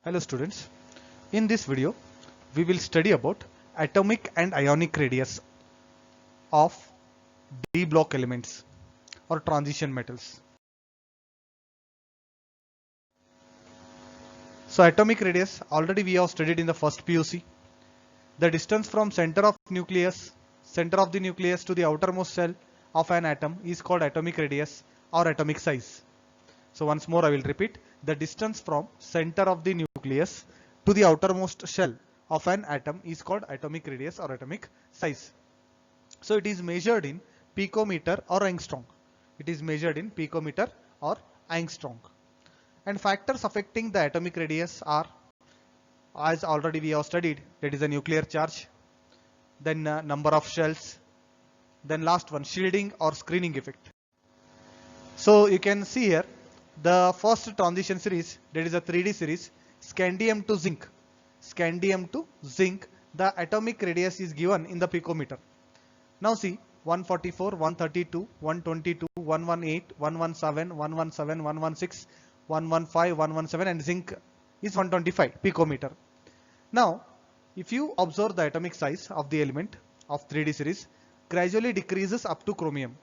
Hello students, in this video we will study about atomic and ionic radius of d block elements or transition metals. So atomic radius already we have studied in the first PUC. The distance from center of the nucleus to the outermost shell of an atom is called atomic radius or atomic size. So once more I will repeat, the distance from center of the nucleus to the outermost shell of an atom is called atomic radius or atomic size. So it is measured in picometer or angstrom. It is measured in picometer or angstrom. And factors affecting the atomic radius are, as already we have studied, that is the nuclear charge, then number of shells, then last one, shielding or screening effect. So you can see here the first transition series, that is a 3D series, scandium to zinc. Scandium to zinc, the atomic radius is given in the picometer. Now see 144, 132, 122, 118, 117, 117, 116, 115, 117 and zinc is 125 picometer. Now if you observe the atomic size of the element of 3D series gradually decreases up to chromium.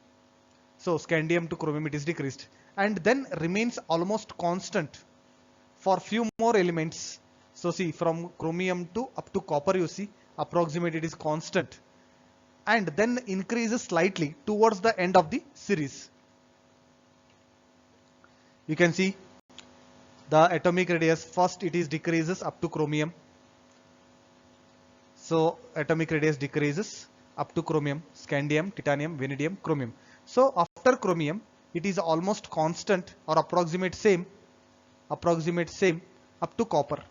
So scandium to chromium it is decreased and then remains almost constant for few more elements. So see from chromium to up to copper you see approximately it is constant and then increases slightly towards the end of the series. You can see the atomic radius first it is decreases up to chromium. So atomic radius decreases up to chromium, scandium, titanium, vanadium, chromium. So after chromium it is almost constant or approximate same up to copper.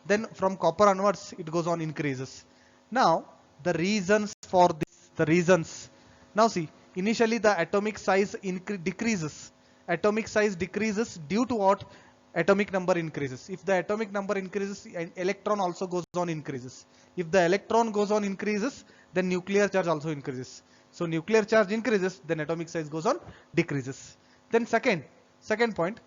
Then from copper onwards it goes on increases. Now the reasons for this, now see initially the atomic size decreases. Atomic size decreases due to what? Atomic number increases. If the atomic number increases, electron also goes on increases. If the electron goes on increases, then nuclear charge also increases. So nuclear charge increases, then atomic size goes on decreases. Then second point.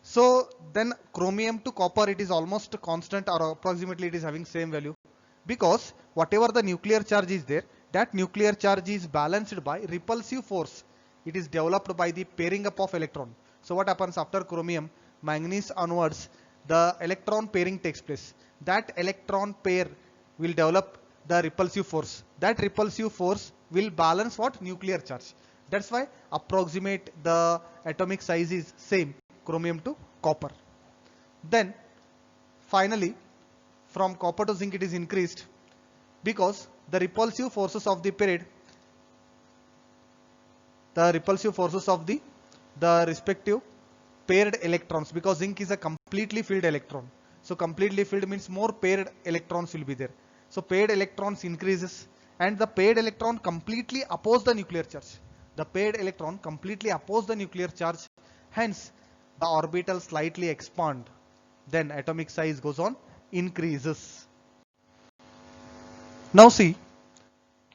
So then chromium to copper it is almost constant or approximately it is having same value because whatever the nuclear charge is there, that nuclear charge is balanced by repulsive force. It is developed by the pairing up of electron. So what happens after chromium, manganese onwards, the electron pairing takes place. That electron pair will develop the repulsive force. That repulsive force will balance what? Nuclear charge. That's why approximate the atomic size is same, chromium to copper. Then finally from copper to zinc it is increased because the repulsive forces of the period, the respective paired electrons, because zinc is a completely filled electron. So completely filled means more paired electrons will be there. So paired electrons increases and the paired electron completely oppose the nuclear charge. The paired electron completely oppose the nuclear charge. Hence the orbital slightly expand. Then atomic size goes on increases. Now see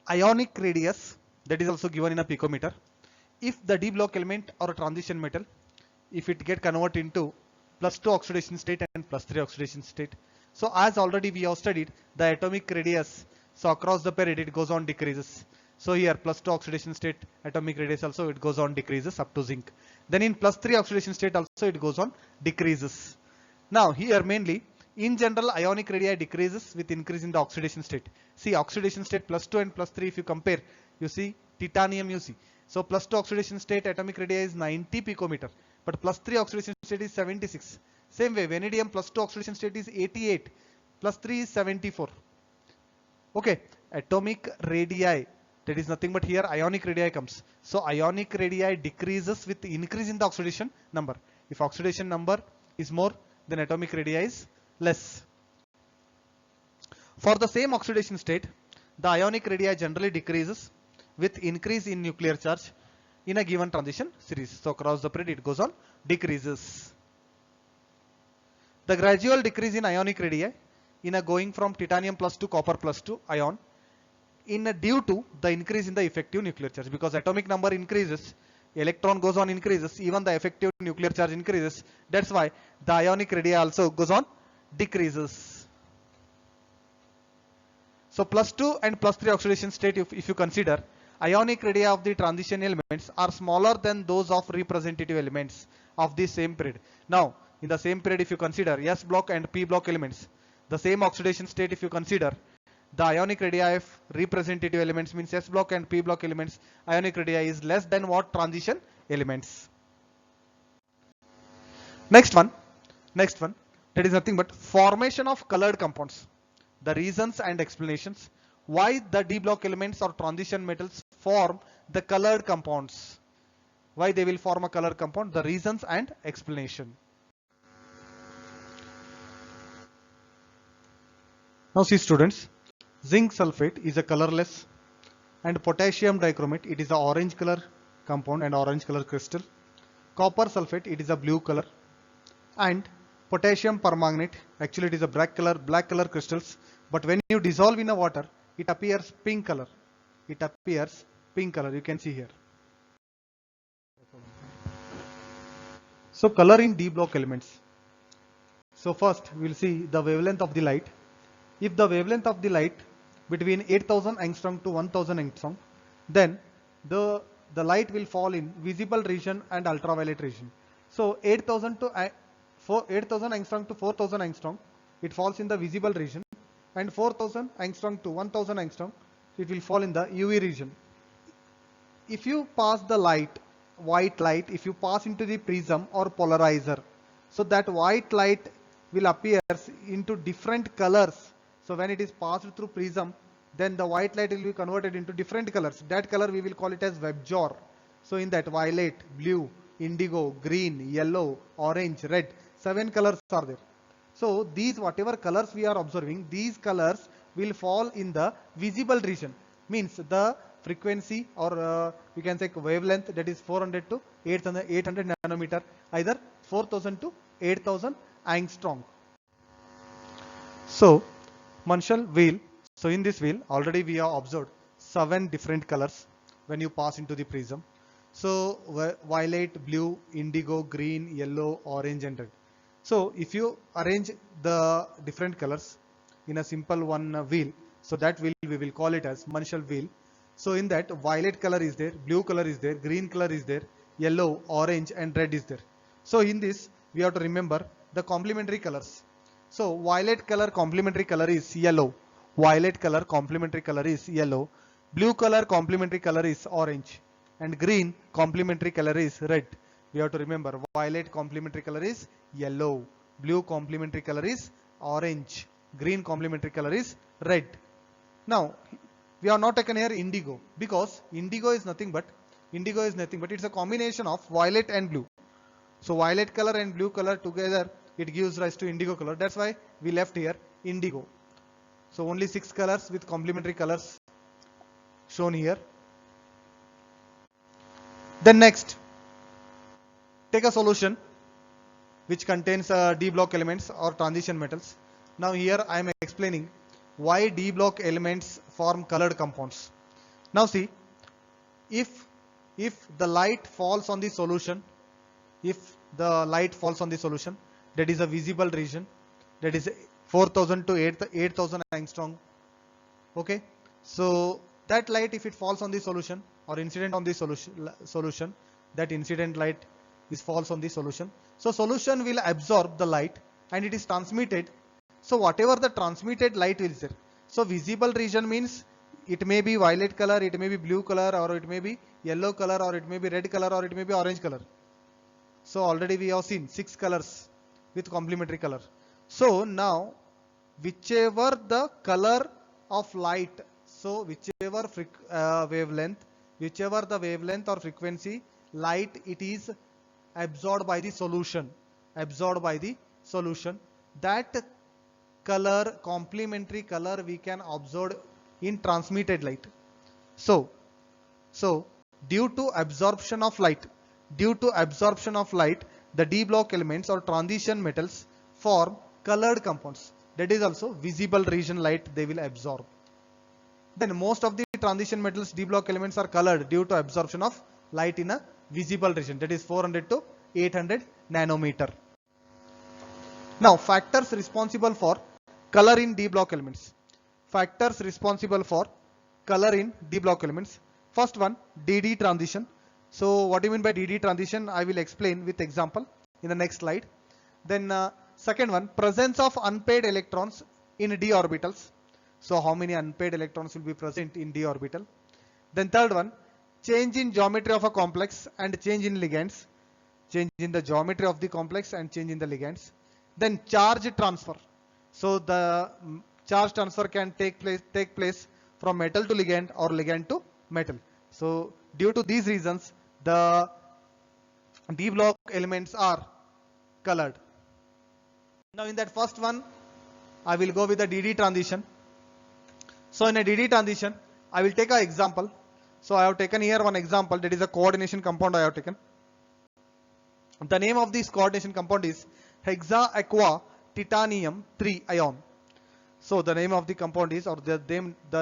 ionic radius that is also given in a picometer. If the d block element or a transition metal, if it get converted into +2 oxidation state and +3 oxidation state. So as already we have studied the atomic radius, so across the period it goes on decreases. So here +2 oxidation state atomic radius also it goes on decreases up to zinc. Then in +3 oxidation state also it goes on decreases. Now here mainly in general ionic radii decreases with increase in the oxidation state. See oxidation state +2 and +3 if you compare, you see titanium you see. So +2 oxidation state atomic radii is 90 picometer, but +3 oxidation state is 76. Same way vanadium +2 oxidation state is 88, +3 is 74. Okay, atomic radii, that is nothing but here ionic radii comes. So ionic radii decreases with increase in the oxidation number. If oxidation number is more, then atomic radii is less. For the same oxidation state, the ionic radii generally decreases with increase in nuclear charge in a given transition series. So across the period it goes on decreases. The gradual decrease in ionic radii in a going from titanium +2 copper +2 ion in a due to the increase in the effective nuclear charge, because atomic number increases electron goes on increases, even the effective nuclear charge increases. That's why the ionic radii also goes on decreases. So plus 2 and plus 3 oxidation state, if you consider, ionic radii of the transition elements are smaller than those of representative elements of the same period. Now, in the same period, if you consider S block and P block elements, the same oxidation state, if you consider, the ionic radii of representative elements means S block and P block elements, ionic radii is less than what transition elements. Next one, that is nothing but formation of colored compounds. The reasons and explanations why the D block elements or transition metals form the colored compounds. Why they will form a colored compound, the reasons and explanation. Now see students, zinc sulfate is a colorless, and potassium dichromate, it is a orange color compound and orange color crystal. Copper sulfate, it is a blue color, and potassium permanganate, actually it is a black color crystals, but when you dissolve in a water, it appears pink color. It appears pink color, you can see here. So color in D block elements. So first we will see the wavelength of the light. If the wavelength of the light between 8000 angstrom to 1000 angstrom, then the light will fall in visible region and ultraviolet region. So 8000 angstrom to 4000 angstrom, it falls in the visible region, and 4000 angstrom to 1000 angstrom, it will fall in the UV region. If you pass the light, white light, if you pass into the prism or polarizer, so that white light will appear into different colors. So when it is passed through prism, then the white light will be converted into different colors. That color we will call it as Webjor. So in that violet, blue, indigo, green, yellow, orange, red, 7 colors are there. So these whatever colors we are observing, these colors will fall in the visible region. Means the frequency or you can say wavelength, that is 400 to 800 nanometer, either 4000 to 8000 angstrom. So Marshall wheel. So in this wheel already we have observed 7 different colors when you pass into the prism. So violet, blue, indigo, green, yellow, orange and red. So if you arrange the different colors in a simple one wheel, so that wheel we will call it as Marshall wheel. So in that violet color is there, blue color is there, green color is there, yellow, orange and red is there. So in this we have to remember the complementary colors. So violet color complementary color is yellow, violet color complementary color is yellow, blue color complementary color is orange, and green complementary color is red. We have to remember violet complementary color is yellow, blue complementary color is orange, green complementary color is red. Now we are not taken here indigo, because indigo is nothing but it's a combination of violet and blue. So violet color and blue color together, it gives rise to indigo color. That's why we left here indigo. So only 6 colors with complementary colors shown here. Then next, take a solution which contains D block elements or transition metals. Now here I am explaining why D block elements form colored compounds. Now see, if the light falls on the solution, that is a visible region, that is 4000 to 8000 angstrom. Okay, so that light, if it falls on the solution or incident on the solution, that incident light falls on the solution. So solution will absorb the light and it is transmitted. So whatever the transmitted light is there, so visible region means it may be violet color, it may be blue color, or it may be yellow color, or it may be red color, or it may be orange color. So already we have seen 6 colors with complementary color. So now whichever the color of light, so whichever wavelength or frequency light it is absorbed by the solution, that color, complementary color, we can observe in transmitted light. So due to absorption of light, the D block elements or transition metals form colored compounds. That is also visible region light they will absorb. Then most of the transition metals D block elements are colored due to absorption of light in a visible region, that is 400 to 800 nanometer. Now factors responsible for color in d block elements. Factors responsible for color in d block elements. First one, dd transition. So what do you mean by dd transition? I will explain with example in the next slide. Then second one, presence of unpaired electrons in d orbitals. So how many unpaired electrons will be present in d orbital? Then third one, change in geometry of a complex and change in ligands. Change in the geometry of the complex and change in the ligands. Then charge transfer. So the charge transfer can take place from metal to ligand or ligand to metal. So due to these reasons, the d block elements are colored. Now in that first one, I will go with the dd transition. So in a dd transition, I will take an example. So I have taken here one example, that is a coordination compound I have taken. The name of this coordination compound is hexa-aqua titanium 3 ion. So the name of the compound is, or the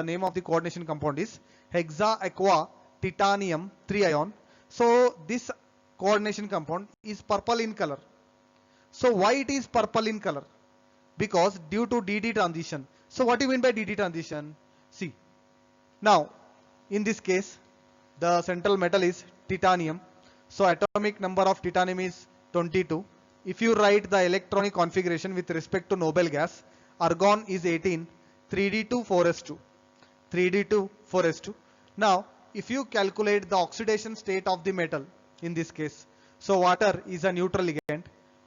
name of the coordination compound is hexa-aqua titanium 3 ion. So this coordination compound is purple in color. So why it is purple in color? Because due to dd transition. So what do you mean by dd transition? See, now in this case the central metal is titanium. So atomic number of titanium is 22. If you write the electronic configuration with respect to noble gas, argon is 18, 3d2 4s2, 3d2 4s2. Now if you calculate the oxidation state of the metal in this case, so water is a neutral ligand,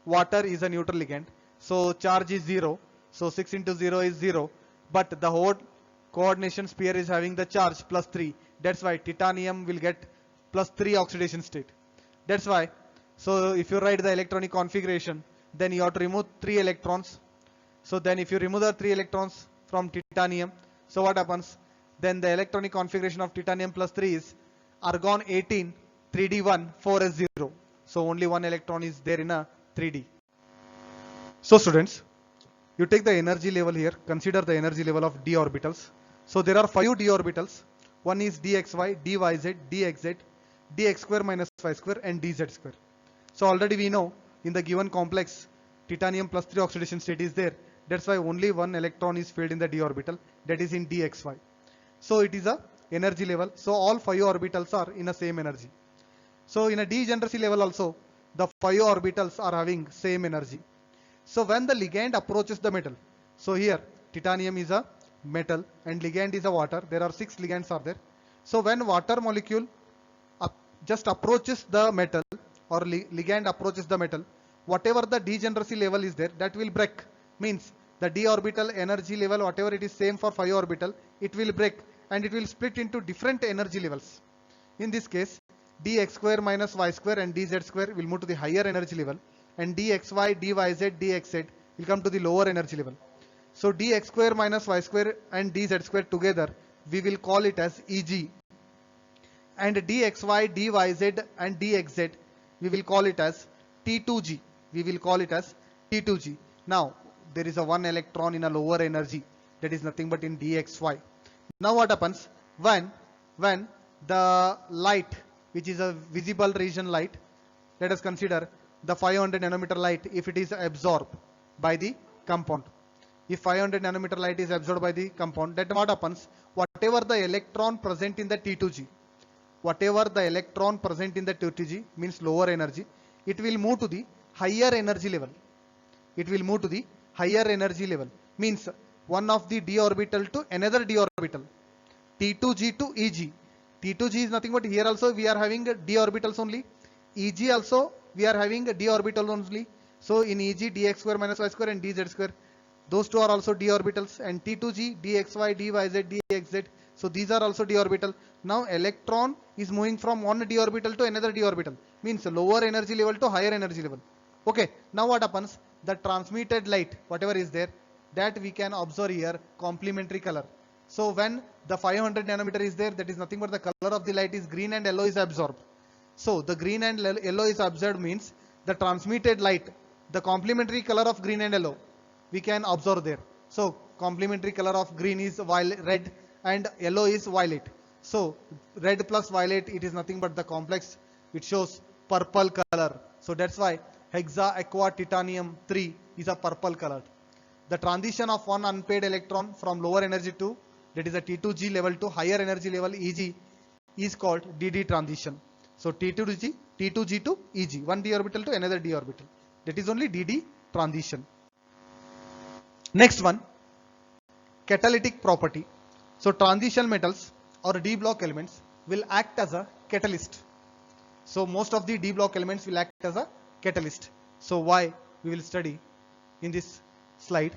water is a neutral ligand, so charge is 0, so 6 into 0 is 0, but the whole coordination sphere is having the charge plus 3. That's why titanium will get plus 3 oxidation state. That's why, so if you write the electronic configuration, then you have to remove 3 electrons. So then if you remove the 3 electrons from titanium, so what happens? Then the electronic configuration of titanium plus 3 is argon 18, 3d1, 4s0. So only one electron is there in a 3d. So students, you take the energy level here, consider the energy level of d orbitals. So there are 5 d orbitals. One is dxy, dyz, dxz, dx square minus y square and dz square. So already we know in the given complex titanium plus 3 oxidation state is there. That's why only one electron is filled in the d orbital, that is in dxy. So it is a energy level. So all 5 orbitals are in the same energy. So in a degeneracy level also, the 5 orbitals are having same energy. So when the ligand approaches the metal, so here titanium is a metal and ligand is a water. There are 6 ligands are there. So when water molecule just approaches the metal or ligand approaches the metal, whatever the degeneracy level is there, that will break. Means the d orbital energy level, whatever it is same for 5 orbital, it will break and it will split into different energy levels. In this case, dx square minus y square and dz square will move to the higher energy level, and dxy, dyz, dxz will come to the lower energy level. So dx square minus y square and dz square together, we will call it as Eg, and dxy, dyz and dxz, we will call it as T2g. We will call it as T2g. Now there is a one electron in a lower energy, that is nothing but in dxy. Now what happens when the light, which is a visible region light, let us consider the 500 nanometer light, if it is absorbed by the compound. If 500 nanometer light is absorbed by the compound, then what happens? Whatever the electron present in the T2g, whatever the electron present in the T2g means lower energy, it will move to the higher energy level. It will move to the higher energy level. Means one of the d orbital to another d orbital. T2g to Eg. T2g is nothing but here also we are having d orbitals only. Eg also we are having d orbital only. So in Eg, dx square minus y square and dz square, those two are also d orbitals, and T2g, dxy, dyz, dxz. So these are also d orbital. Now electron is moving from one d orbital to another d orbital, means lower energy level to higher energy level. Okay, now what happens? The transmitted light, whatever is there, that we can observe here complementary color. So when the 500 nanometer is there, that is nothing but the color of the light is green and yellow is absorbed. So the green and yellow is absorbed means the transmitted light, the complementary color of green and yellow, we can observe there. So complementary color of green is red and yellow is violet. So red plus violet, it is nothing but the complex it shows purple color. So that's why hexa aqua titanium 3 is a purple color. The transition of one unpaired electron from lower energy to, that is a T2G level, to higher energy level EG is called DD transition. So T2G to EG, one d orbital to another d orbital. That is only DD transition. Next one, catalytic property. So transition metals or d block elements will act as a catalyst. So most of the d block elements will act as a catalyst. So why, we will study in this slide.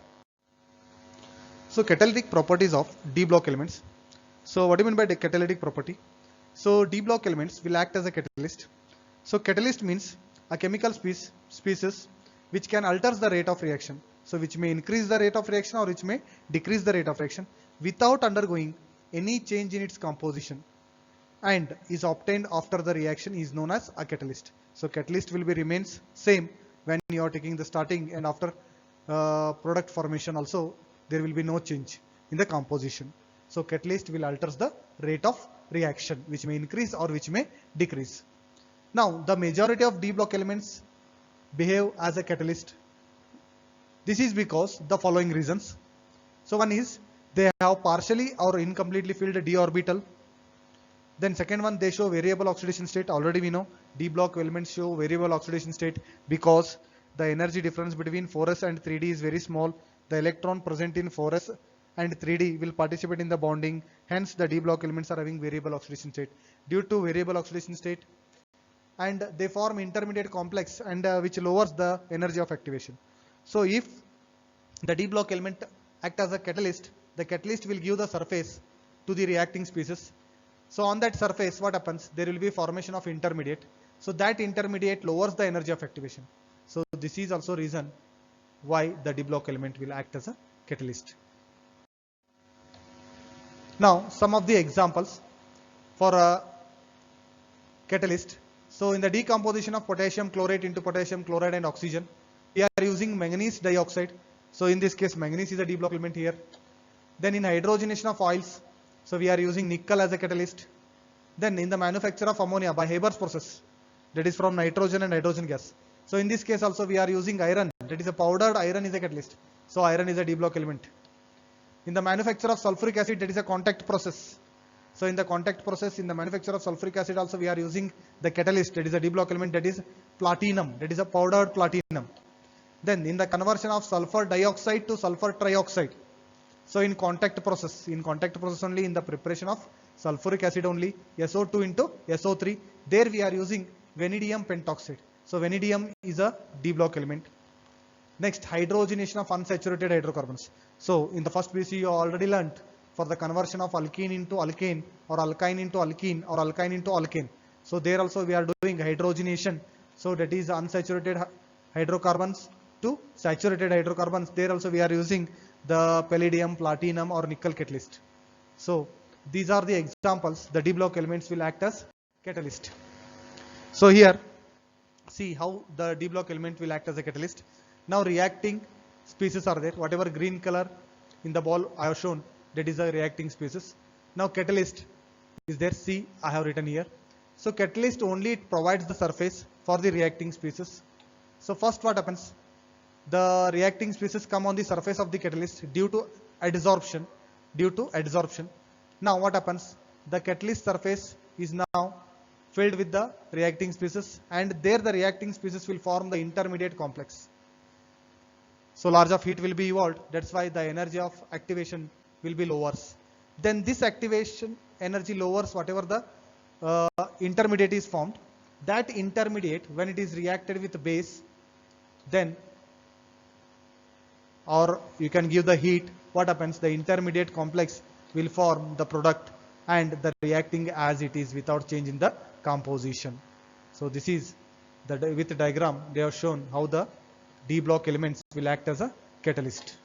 So catalytic properties of d block elements. So what do you mean by the catalytic property? So d block elements will act as a catalyst. So catalyst means a chemical species which can alter the rate of reaction. So which may increase the rate of reaction or which may decrease the rate of reaction without undergoing any change in its composition, and is obtained after the reaction is known as a catalyst. So catalyst will be remains same when you are taking the starting and after product formation also there will be no change in the composition. So catalyst will alters the rate of reaction which may increase or which may decrease. Now the majority of d block elements behave as a catalyst. This is because the following reasons. So one is they have partially or incompletely filled d orbital. Then second one, they show variable oxidation state. Already we know d block elements show variable oxidation state because the energy difference between 4s and 3d is very small. The electron present in 4s and 3d will participate in the bonding. Hence the d block elements are having variable oxidation state. Due to variable oxidation state, and they form intermediate complex and which lowers the energy of activation. So if the d block element act as a catalyst, the catalyst will give the surface to the reacting species. So on that surface what happens, there will be formation of intermediate. So that intermediate lowers the energy of activation. So this is also reason why the d block element will act as a catalyst. Now some of the examples for a catalyst. So in the decomposition of potassium chlorate into potassium chloride and oxygen, we are using manganese dioxide. So in this case manganese is a d block element here. Then in hydrogenation of oils, so we are using nickel as a catalyst. Then in the manufacture of ammonia by Haber's process, that is from nitrogen and hydrogen gas. So in this case also we are using iron, that is a powdered iron is a catalyst. So iron is a d block element. In the manufacture of sulfuric acid, that is a contact process. So in the contact process, in the manufacture of sulfuric acid also we are using the catalyst, that is a d block element, that is platinum, that is a powdered platinum. Then in the conversion of sulfur dioxide to sulfur trioxide, so in contact process only, in the preparation of sulfuric acid only, SO2 into SO3, there we are using vanadium pentoxide. So vanadium is a d block element. Next, hydrogenation of unsaturated hydrocarbons. So in the first BC you already learnt for the conversion of alkene into alkane or alkyne into alkene or alkyne into alkane. So there also we are doing hydrogenation. So that is unsaturated hydrocarbons to saturated hydrocarbons. There also we are using the palladium, platinum or nickel catalyst. So these are the examples. The d block elements will act as catalyst. So here see how the d block element will act as a catalyst. Now reacting species are there. Whatever green color in the ball I have shown, that is a reacting species. Now catalyst is there. See, I have written here. So catalyst only provides the surface for the reacting species. So first what happens? The reacting species come on the surface of the catalyst due to adsorption. Now what happens? The catalyst surface is now filled with the reacting species, and there the reacting species will form the intermediate complex. So large of heat will be evolved. That's why the energy of activation will be lowers. Then this activation energy lowers whatever the intermediate is formed. That intermediate, when it is reacted with base, then or you can give the heat, what happens? The intermediate complex will form the product and the reacting as it is without change in the composition. So this is the with the diagram they have shown how the d block elements will act as a catalyst.